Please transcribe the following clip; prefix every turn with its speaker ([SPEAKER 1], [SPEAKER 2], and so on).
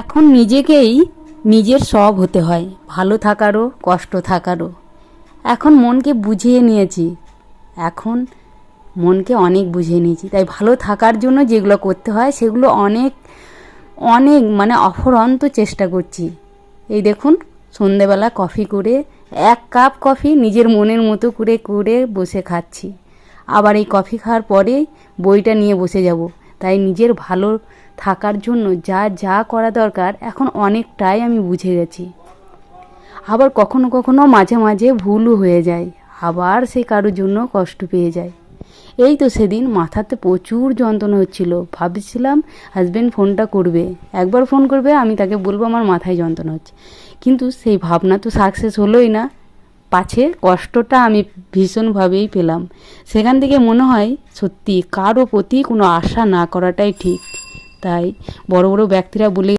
[SPEAKER 1] এখন নিজেকেই নিজের সব হতে হয়, ভালো থাকারও কষ্ট থাকারও। এখন মনকে বুঝিয়ে নিয়েছি, এখন মনকে অনেক বুঝিয়ে নিয়েছি, তাই ভালো থাকার জন্য যেগুলো করতে হয় সেগুলো অনেক অনেক মানে অফুরন্ত চেষ্টা করছি। এই দেখুন, সন্ধেবেলা কফি করে 1 কাপ কফি নিজের মনের মতো করে করে বসে খাচ্ছি। আবার এই কফি খাওয়ার পরেই বইটা নিয়ে বসে যাব। তাই নিজের ভালো থাকার জন্য যা যা করা দরকার এখন অনেকটাই আমি বুঝে গেছি। আবার কখনো কখনো মাঝে মাঝে ভুলও হয়ে যায়, আবার সে কারোর জন্য কষ্ট পেয়ে যায়। এই তো সেদিন মাথাতে প্রচুর যন্ত্রণা হচ্ছিল, ভাবছিলাম হাজব্যান্ড ফোনটা করবে, একবার ফোন করবে, আমি তাকে বলবো আমার মাথায় যন্ত্রণা হচ্ছে। কিন্তু সেই ভাবনা তো সাকসেস হলোই না, পাছে কষ্টটা আমি ভীষণভাবেই পেলাম। সেখান থেকে মনে হয় সত্যি কারো প্রতি কোনো আশা না করাটাই ঠিক। তাই বড় বড় ব্যক্তিরা বলে